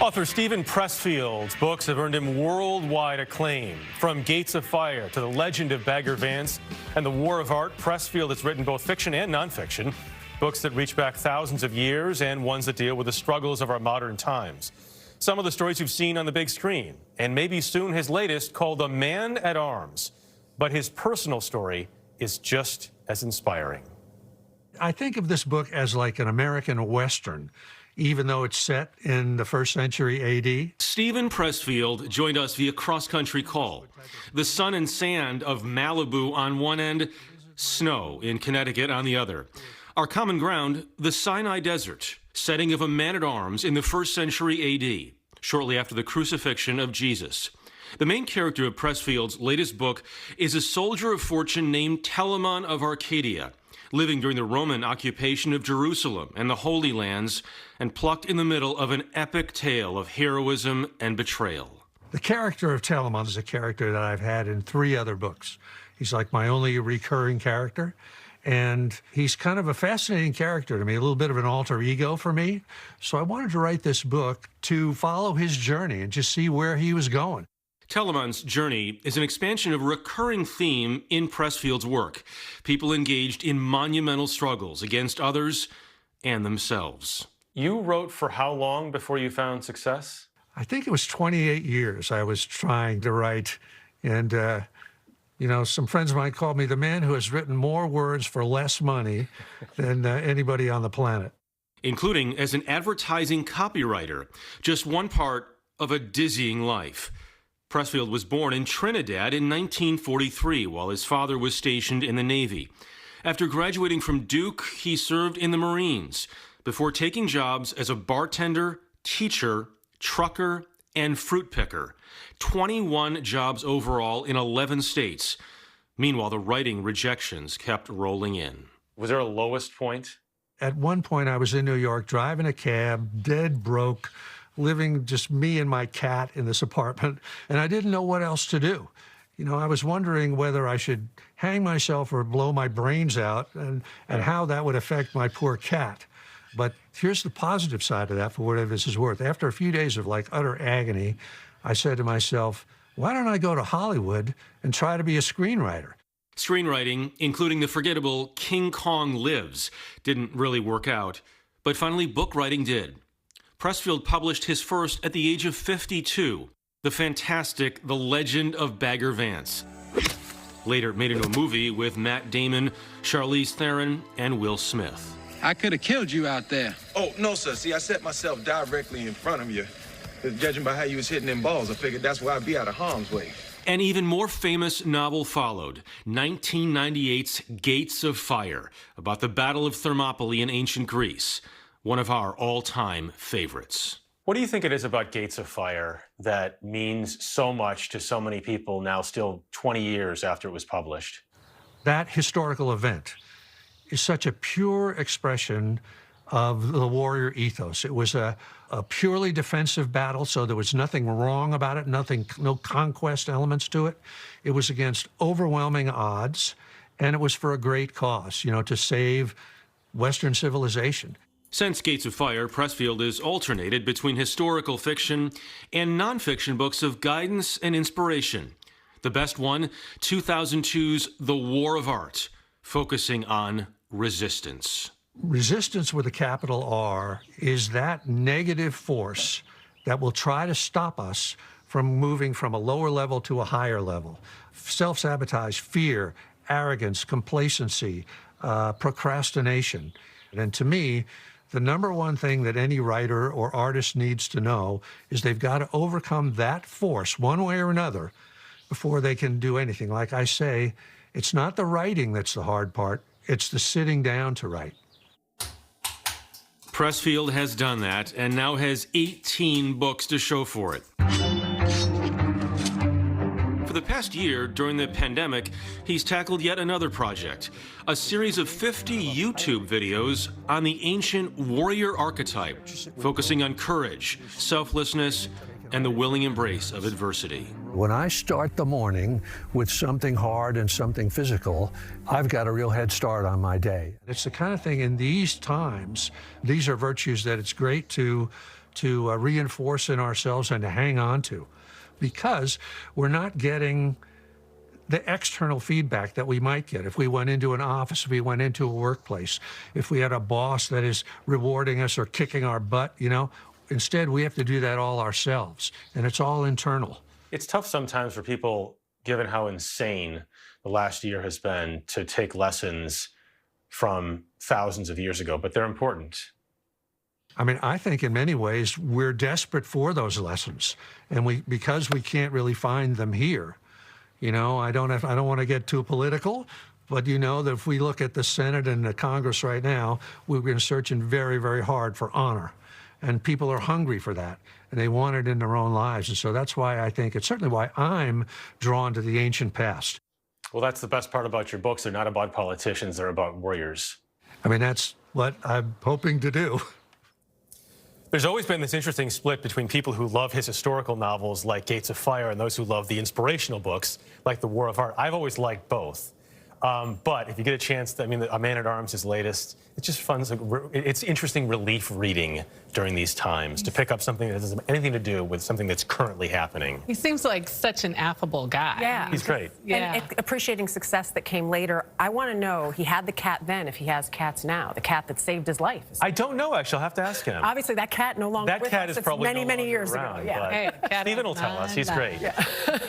Author Steven Pressfield's books have earned him worldwide acclaim. From Gates of Fire to The Legend of Bagger Vance and The War of Art, Pressfield has written both fiction and nonfiction, books that reach back thousands of years and ones that deal with the struggles of our modern times. Some of the stories you've seen on the big screen, and maybe soon his latest, called A Man at Arms. But his personal story is just as inspiring. I think of this book as like an American Western, even though it's set in the 1st century A.D. Steven Pressfield joined us via cross-country call. The sun and sand of Malibu on one end, snow in Connecticut on the other. Our common ground, the Sinai Desert, setting of A Man at Arms in the 1st century A.D., shortly after the crucifixion of Jesus. The main character of Pressfield's latest book is a soldier of fortune named Telamon of Arcadia, living during the Roman occupation of Jerusalem and the Holy Lands, and plucked in the middle of an epic tale of heroism and betrayal. The character of Telamon is a character that I've had in 3 other books. He's like my only recurring character, and he's kind of a fascinating character to me, a little bit of an alter ego for me. So I wanted to write this book to follow his journey and just see where he was going. Telamon's journey is an expansion of a recurring theme in Pressfield's work. People engaged in monumental struggles against others and themselves. You wrote for how long before you found success? I think it was 28 years I was trying to write. And, you know, some friends of mine called me the man who has written more words for less money than anybody on the planet. Including as an advertising copywriter, just one part of a dizzying life. Pressfield was born in Trinidad in 1943 while his father was stationed in the Navy. After graduating from Duke, he served in the Marines before taking jobs as a bartender, teacher, trucker, and fruit picker. 21 jobs overall in 11 states. Meanwhile, the writing rejections kept rolling in. Was there a lowest point? At one point, I was in New York driving a cab, dead broke, living just me and my cat in this apartment, and I didn't know what else to do. You know, I was wondering whether I should hang myself or blow my brains out and how that would affect my poor cat. But here's the positive side of that, for whatever this is worth. After a few days of like utter agony, I said to myself, why don't I go to Hollywood and try to be a screenwriter? Screenwriting, including the forgettable King Kong Lives, didn't really work out, but finally book writing did. Pressfield published his first at the age of 52, the fantastic The Legend of Bagger Vance. Later made into a movie with Matt Damon, Charlize Theron, and Will Smith. I could have killed you out there. Oh, no, sir. See, I set myself directly in front of you. Judging by how you was hitting them balls, I figured that's why I'd be out of harm's way. An even more famous novel followed, 1998's Gates of Fire, about the Battle of Thermopylae in ancient Greece. One of our all-time favorites. What do you think it is about Gates of Fire that means so much to so many people now, still 20 years after it was published? That historical event is such a pure expression of the warrior ethos. It was a purely defensive battle, so there was nothing wrong about it, no conquest elements to it. It was against overwhelming odds, and it was for a great cause, you know, to save Western civilization. Since Gates of Fire, Pressfield has alternated between historical fiction and nonfiction books of guidance and inspiration. The best one, 2002's The War of Art, focusing on resistance. Resistance with a capital R is that negative force that will try to stop us from moving from a lower level to a higher level. Self-sabotage, fear, arrogance, complacency, procrastination. And to me, the number one thing that any writer or artist needs to know is they've got to overcome that force one way or another before they can do anything. Like I say, it's not the writing that's the hard part, it's the sitting down to write. Pressfield has done that and now has 18 books to show for it. For the past year, during the pandemic, he's tackled yet another project, a series of 50 YouTube videos on the ancient warrior archetype, focusing on courage, selflessness, and the willing embrace of adversity. When I start the morning with something hard and something physical, I've got a real head start on my day. It's the kind of thing in these times, these are virtues that it's great to to reinforce in ourselves and to hang on to, because we're not getting the external feedback that we might get if we went into an office, if we went into a workplace, if we had a boss that is rewarding us or kicking our butt, you know. Instead, we have to do that all ourselves, and it's all internal. It's tough sometimes for people, given how insane the last year has been, to take lessons from thousands of years ago, but they're important. I mean, I think in many ways we're desperate for those lessons, and because we can't really find them here. You know, I don't want to get too political, but you know that if we look at the Senate and the Congress right now, we've been searching very, very hard for honor. And people are hungry for that, and they want it in their own lives. And so that's why I think it's certainly why I'm drawn to the ancient past. Well, that's the best part about your books. They're not about politicians, they're about warriors. I mean, that's what I'm hoping to do. There's always been this interesting split between people who love his historical novels like Gates of Fire and those who love the inspirational books like The War of Art. I've always liked both. But if you get a chance, I mean, A Man at Arms, his latest, it's just fun. It's interesting relief reading during these times to pick up something that doesn't have anything to do with something that's currently happening. He seems like such an affable guy. Yeah. He's great. Yeah. And appreciating success that came later. I want to know, he had the cat then, if he has cats now, the cat that saved his life. I don't know, actually. I'll have to ask him. Obviously, that cat no longer That with cat us. is It's probably many, no many longer years around, ago. Yeah. but Hey, cat Steven has will tell us. not He's died. great.